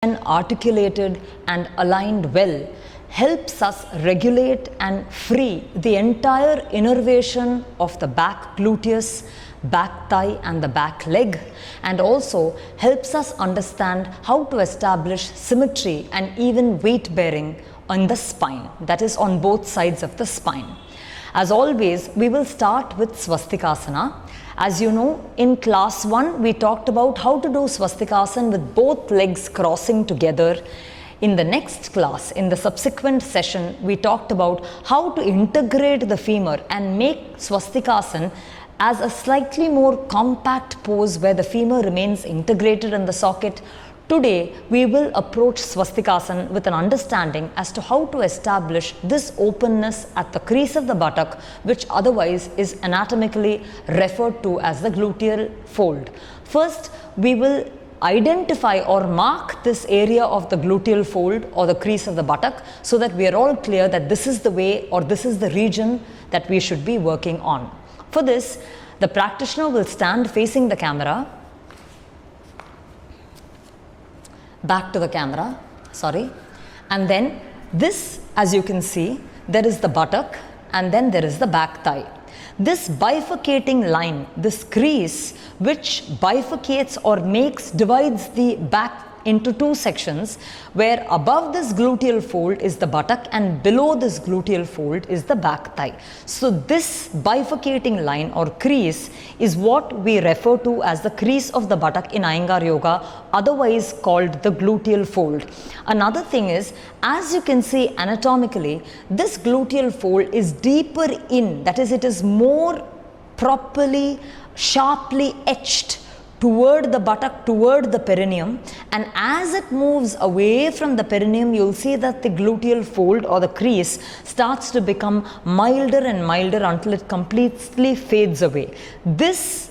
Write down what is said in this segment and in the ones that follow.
and articulated and aligned well helps us regulate and free the entire innervation of the back gluteus, back thigh and the back leg, and also helps us understand how to establish symmetry and even weight bearing on the spine, that is on both sides of the spine. As always, we will start with Swastikasana. As you know, in class 1 we talked about how to do Swastikasana with both legs crossing together. In the next class, in the subsequent session, we talked about how to integrate the femur and make Swastikasana as a slightly more compact pose where the femur remains integrated in the socket. Today, we will approach Swastikasana with an understanding as to how to establish this openness at the crease of the buttock, which otherwise is anatomically referred to as the gluteal fold. First, we will identify or mark this area of the gluteal fold or the crease of the buttock so that we are all clear that this is the way or this is the region that we should be working on. For this, the practitioner will stand facing the camera, back to the camera, and then this, as you can see, there is the buttock and then there is the back thigh. This bifurcating line, this crease which bifurcates or divides the back into two sections, where above this gluteal fold is the buttock and below this gluteal fold is the back thigh. So this bifurcating line or crease is what we refer to as the crease of the buttock in Iyengar Yoga, otherwise called the gluteal fold. Another thing is, as you can see anatomically, this gluteal fold is deeper in, that is, it is more properly, sharply etched toward the buttock, toward the perineum, and as it moves away from the perineum, you'll see that the gluteal fold or the crease starts to become milder and milder until it completely fades away. This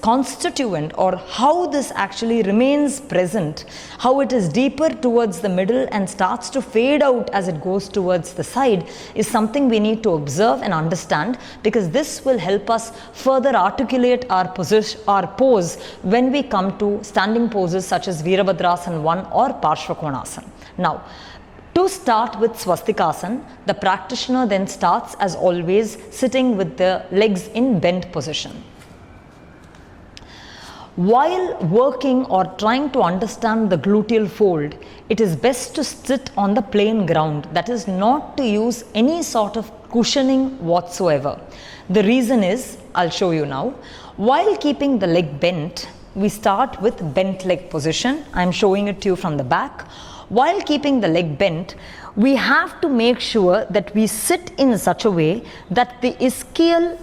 constituent, or how this actually remains present, how it is deeper towards the middle and starts to fade out as it goes towards the side, is something we need to observe and understand, because this will help us further articulate our pose when we come to standing poses such as Virabhadrasana 1 or Parshvakonasana. Now, to start with Swastikasana, the practitioner then starts as always sitting with the legs in bent position. While working or trying to understand the gluteal fold, it is best to sit on the plain ground, that is, not to use any sort of cushioning whatsoever. The reason is, I'll show you now. While keeping the leg bent, we start with bent leg position. I'm showing it to you from the back. While keeping the leg bent, we have to make sure that we sit in such a way that the ischial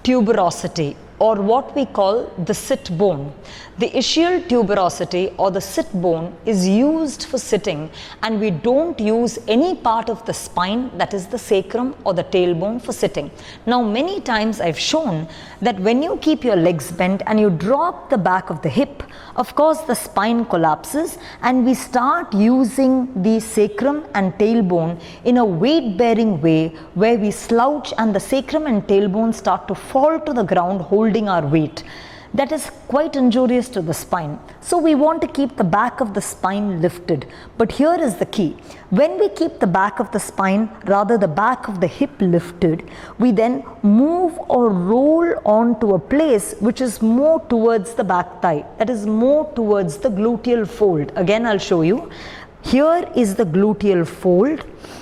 tuberosity, or what we call the sit bone. The ischial tuberosity or the sit bone is used for sitting, and we don't use any part of the spine, that is the sacrum or the tailbone, for sitting. Now, many times I've shown that when you keep your legs bent and you drop the back of the hip, of course the spine collapses and we start using the sacrum and tailbone in a weight bearing way, where we slouch and the sacrum and tailbone start to fall to the ground holding our weight. That is quite injurious to the spine. So we want to keep the back of the spine lifted. But here is the key. When we keep the back of the spine, rather the back of the hip lifted, we then move or roll onto a place which is more towards the back thigh, that is more towards the gluteal fold. Again, I'll show you. Here is the gluteal fold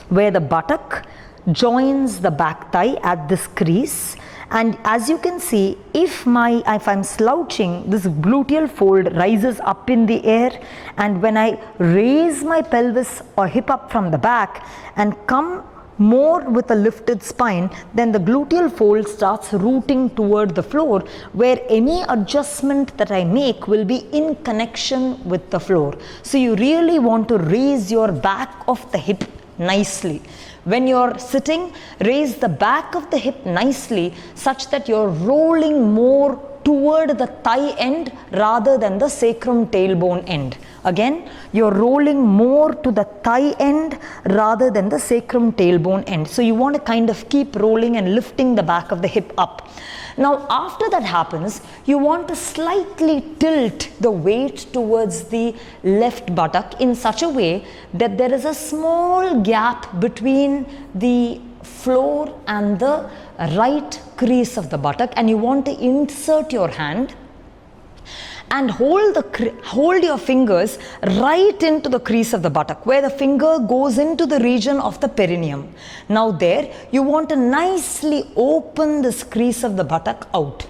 where the buttock joins the back thigh at this crease. And as you can see, if I'm slouching, this gluteal fold rises up in the air, and when I raise my pelvis or hip up from the back and come more with a lifted spine, then the gluteal fold starts rooting toward the floor, where any adjustment that I make will be in connection with the floor. So you really want to raise your back of the hip nicely. When you're sitting, raise the back of the hip nicely such that you're rolling more toward the thigh end rather than the sacrum tailbone end. Again, you're rolling more to the thigh end rather than the sacrum tailbone end. So you want to kind of keep rolling and lifting the back of the hip up. Now after that happens, you want to slightly tilt the weight towards the left buttock in such a way that there is a small gap between the floor and the right crease of the buttock, and you want to insert your hand and hold your fingers right into the crease of the buttock, where the finger goes into the region of the perineum. Now there you want to nicely open this crease of the buttock out.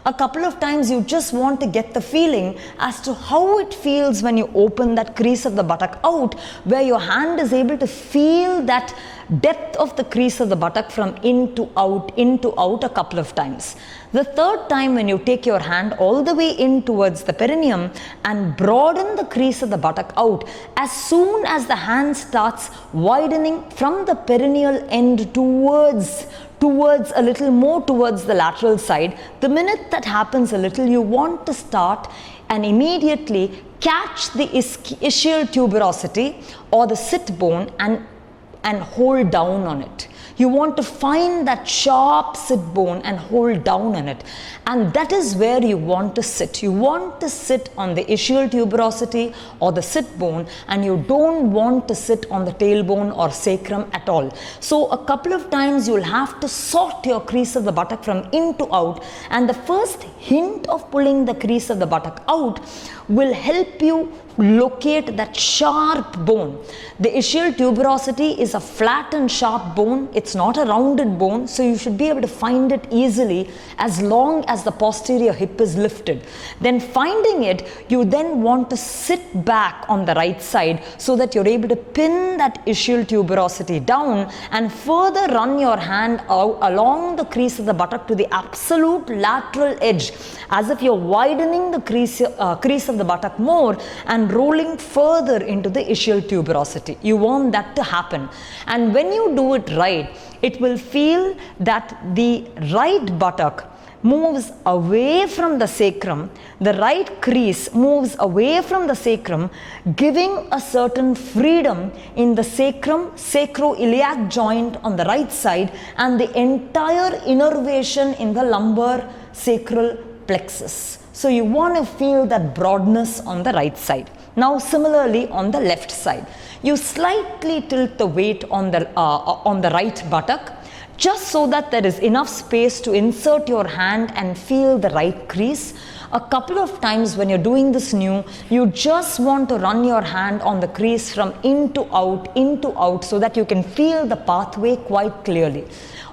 A couple of times you just want to get the feeling as to how it feels when you open that crease of the buttock out, where your hand is able to feel that depth of the crease of the buttock from in to out a couple of times. The third time, when you take your hand all the way in towards the perineum and broaden the crease of the buttock out, as soon as the hand starts widening from the perineal end towards a little more towards the lateral side, the minute that happens a little, you want to start and immediately catch the ischial tuberosity or the sit bone and hold down on it. You want to find that sharp sit bone and hold down on it, and that is where you want to sit. You want to sit on the ischial tuberosity or the sit bone, and you don't want to sit on the tailbone or sacrum at all. So a couple of times you'll have to sort your crease of the buttock from in to out, and the first hint of pulling the crease of the buttock out will help you locate that sharp bone. The ischial tuberosity is a flat and sharp bone. It's not a rounded bone, so you should be able to find it easily as long as the posterior hip is lifted. Then finding it, you then want to sit back on the right side so that you're able to pin that ischial tuberosity down and further run your hand out along the crease of the buttock to the absolute lateral edge, as if you're widening the crease of the buttock more and rolling further into the ischial tuberosity. You want that to happen, and when you do it right, it will feel that the right buttock moves away from the sacrum, the right crease moves away from the sacrum, giving a certain freedom in the sacrum sacroiliac joint on the right side and the entire innervation in the lumbar sacral plexus. So you want to feel that broadness on the right side. Now similarly on the left side, you slightly tilt the weight on the right buttock, just so that there is enough space to insert your hand and feel the right crease. A couple of times when you're doing this new, you just want to run your hand on the crease from in to out, so that you can feel the pathway quite clearly.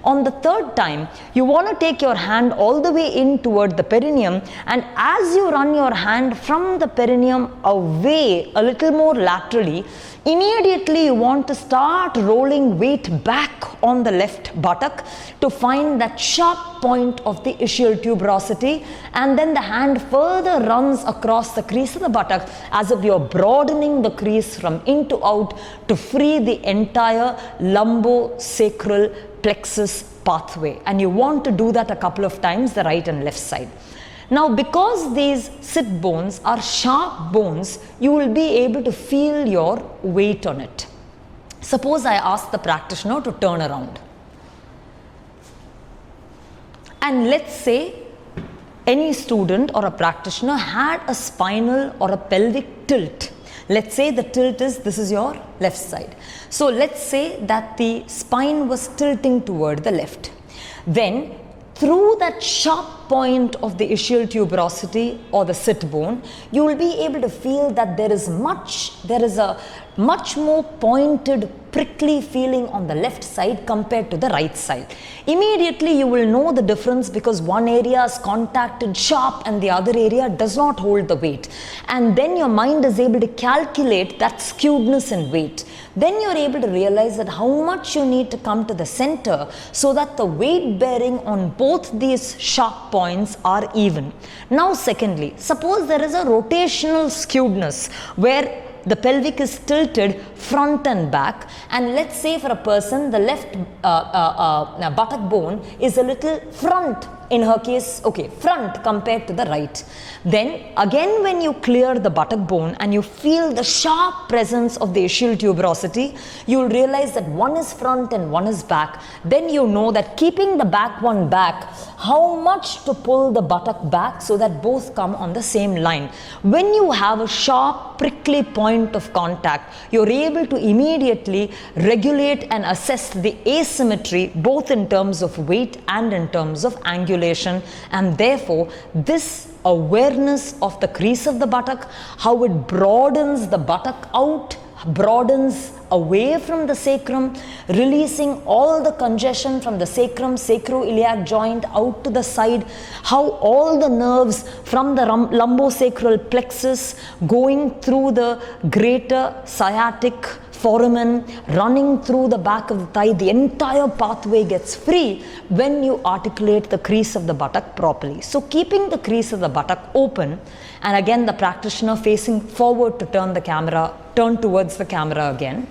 On the third time, you want to take your hand all the way in toward the perineum, and as you run your hand from the perineum away a little more laterally, immediately you want to start rolling weight back on the left buttock to find that sharp point of the ischial tuberosity, and then the hand further runs across the crease of the buttock as if you're broadening the crease from in to out to free the entire lumbosacral plexus pathway, and you want to do that a couple of times, the right and left side. Now because these sit bones are sharp bones, you will be able to feel your weight on it. Suppose I ask the practitioner to turn around, and let's say any student or a practitioner had a spinal or a pelvic tilt. Let's say the tilt is, this is your left side. So let's say that the spine was tilting toward the left. Then through that sharp point of the ischial tuberosity or the sit bone, you will be able to feel that there is a much more pointed, prickly feeling on the left side compared to the right side. Immediately you will know the difference, because one area is contacted sharp and the other area does not hold the weight, and then your mind is able to calculate that skewedness in weight. Then you're able to realize that how much you need to come to the center so that the weight bearing on both these sharp points are even. Now secondly, suppose there is a rotational skewedness where the pelvic is tilted front and back, and let's say for a person the left buttock bone is a little front in her case, okay, front compared to the right. Then again, when you clear the buttock bone and you feel the sharp presence of the ischial tuberosity, you will realize that one is front and one is back. Then you know that keeping the back one back, how much to pull the buttock back so that both come on the same line. When you have a sharp prickly point of contact, you're able to immediately regulate and assess the asymmetry both in terms of weight and in terms of angulation, and therefore this awareness of the crease of the buttock, how it broadens the buttock out, broadens away from the sacrum, releasing all the congestion from the sacrum, sacroiliac joint out to the side, how all the nerves from the lumbosacral plexus going through the greater sciatic foramen, running through the back of the thigh, the entire pathway gets free when you articulate the crease of the buttock properly. So keeping the crease of the buttock open, and again the practitioner facing forward to turn towards the camera again.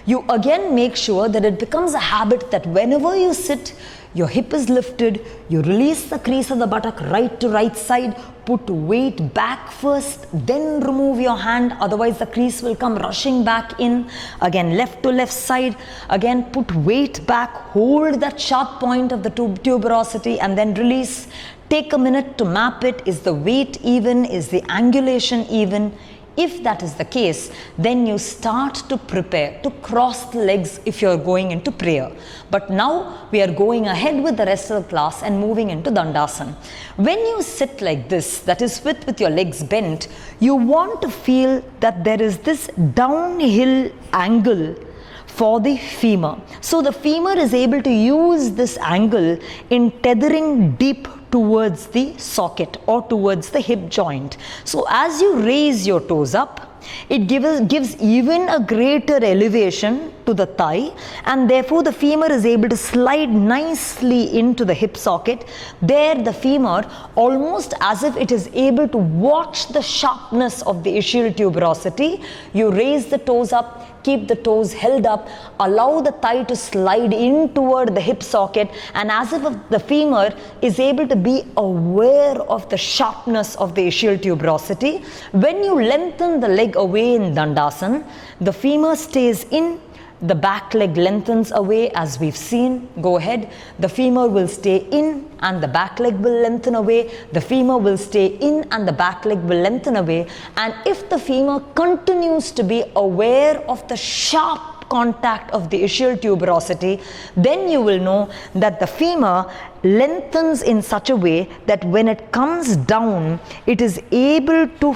You again make sure that it becomes a habit that whenever you sit, your hip is lifted, you release the crease of the buttock right to right side, put weight back first, then remove your hand, otherwise the crease will come rushing back in. Again, left to left side, again put weight back, hold that sharp point of the tuberosity and then release. Take a minute to map it. Is the weight even? Is the angulation even? If that is the case, then you start to prepare to cross the legs if you are going into prayer. But now we are going ahead with the rest of the class and moving into Dandasana. When you sit like this, that is with your legs bent, you want to feel that there is this downhill angle for the femur. So the femur is able to use this angle in tethering deep towards the socket or towards the hip joint. So as you raise your toes up, it gives even a greater elevation to the thigh, and therefore the femur is able to slide nicely into the hip socket. There the femur, almost as if it is able to watch the sharpness of the ischial tuberosity. You raise the toes up, keep the toes held up, allow the thigh to slide in toward the hip socket, and as if the femur is able to be aware of the sharpness of the ischial tuberosity. When you lengthen the leg away in Dandasana, the femur stays in, the back leg lengthens away as we've seen. Go ahead. The femur will stay in and the back leg will lengthen away. The femur will stay in and the back leg will lengthen away. And if the femur continues to be aware of the sharp contact of the ischial tuberosity, then you will know that the femur lengthens in such a way that when it comes down, it is able to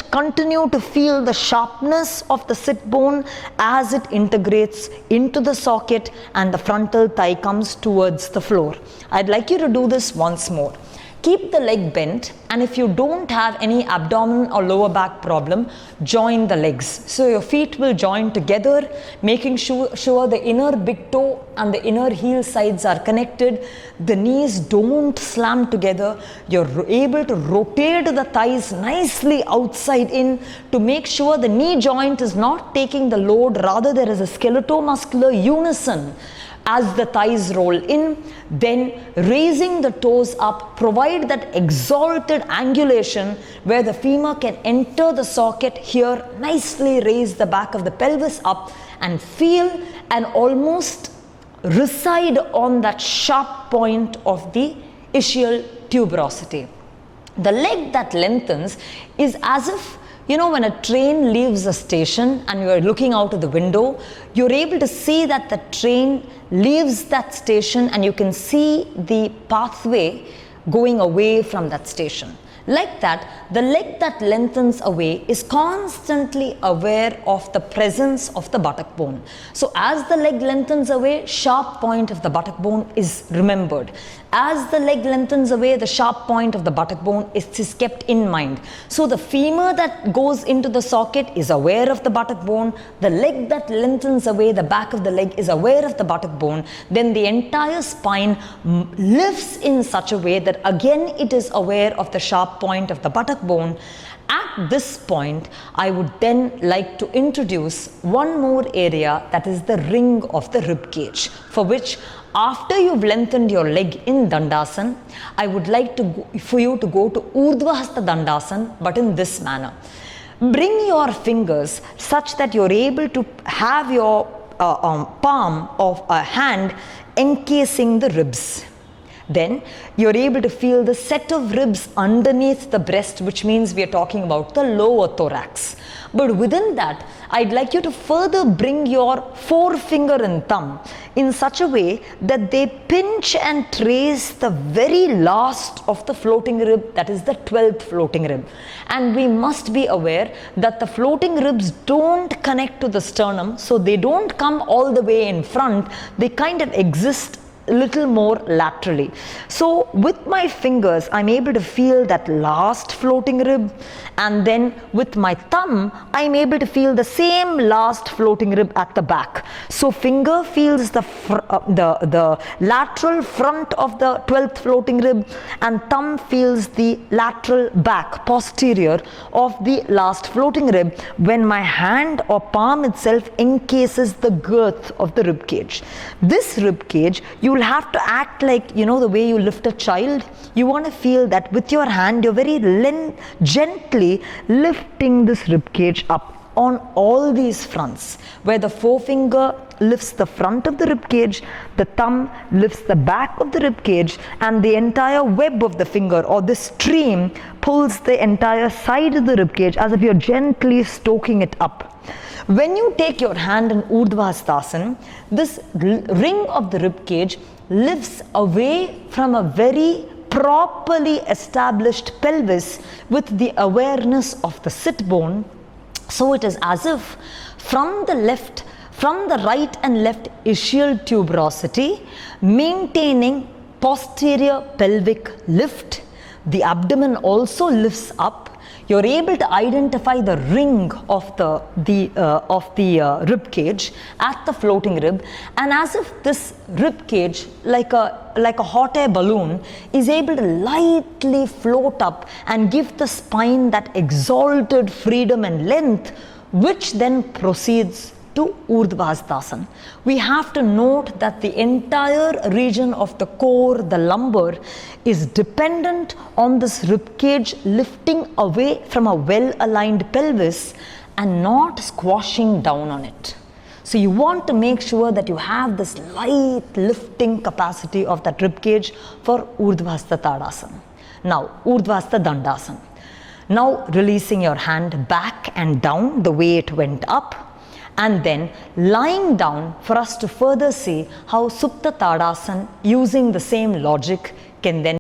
continue to feel the sharpness of the sit bone as it integrates into the socket and the frontal thigh comes towards the floor. I'd like you to do this once more. Keep the leg bent, and if you don't have any abdomen or lower back problem, join the legs. So your feet will join together, making sure the inner big toe and the inner heel sides are connected. The knees don't slam together. You're able to rotate the thighs nicely outside in to make sure the knee joint is not taking the load, rather there is a skeletal-muscular unison as the thighs roll in. Then raising the toes up, provide that exalted angulation where the femur can enter the socket here, nicely raise the back of the pelvis up and feel and almost reside on that sharp point of the ischial tuberosity. The leg that lengthens is as if, you know, when a train leaves a station and you are looking out of the window, you're able to see that the train leaves that station and you can see the pathway going away from that station. Like that, the leg that lengthens away is constantly aware of the presence of the buttock bone. So as the leg lengthens away, sharp point of the buttock bone is remembered. As the leg lengthens away, the sharp point of the buttock bone is kept in mind. So the femur that goes into the socket is aware of the buttock bone. The leg that lengthens away, the back of the leg, is aware of the buttock bone. Then the entire spine lifts in such a way that again it is aware of the sharp point of the buttock bone. At this point, I would then like to introduce one more area, that is the ring of the rib cage, for which After you've lengthened your leg in Dandasana, I would like for you to go to Urdhva Hasta Dandasana, but in this manner. Bring your fingers such that you're able to have your palm of a hand encasing the ribs. Then you're able to feel the set of ribs underneath the breast, which means we are talking about the lower thorax. But within that, I'd like you to further bring your forefinger and thumb in such a way that they pinch and trace the very last of the floating rib, that is the 12th floating rib. And we must be aware that the floating ribs don't connect to the sternum, so they don't come all the way in front, they kind of exist little more laterally. So with my fingers, I'm able to feel that last floating rib, and then with my thumb, I'm able to feel the same last floating rib at the back. So finger feels the lateral front of the 12th floating rib, and thumb feels the lateral back, posterior of the last floating rib, when my hand or palm itself encases the girth of the rib cage. This rib cage, you will have to act like, the way you lift a child. You want to feel that with your hand, you're very gently lifting this rib cage up on all these fronts, where the forefinger lifts the front of the rib cage, the thumb lifts the back of the rib cage, and the entire web of the finger or the stream pulls the entire side of the rib cage as if you're gently stoking it up. When you take your hand in Urdhva Hastasana, this ring of the rib cage lifts away from a very properly established pelvis with the awareness of the sit bone. So it is as if from the right and left ischial tuberosity, maintaining posterior pelvic lift, the abdomen also lifts up. You're able to identify the ring of the rib cage at the floating rib, and as if this rib cage, like a hot air balloon, is able to lightly float up and give the spine that exalted freedom and length, which then proceeds to Urdhva Hastasana. We have to note that the entire region of the core, the lumbar, is dependent on this rib cage lifting away from a well-aligned pelvis and not squashing down on it. So you want to make sure that you have this light lifting capacity of that rib cage for Urdhva Hasta Tadasana. Now, Urdhva Hasta Dandasana. Now releasing your hand back and down the way it went up, and then lying down for us to further see how Supta Tadasana, using the same logic, can then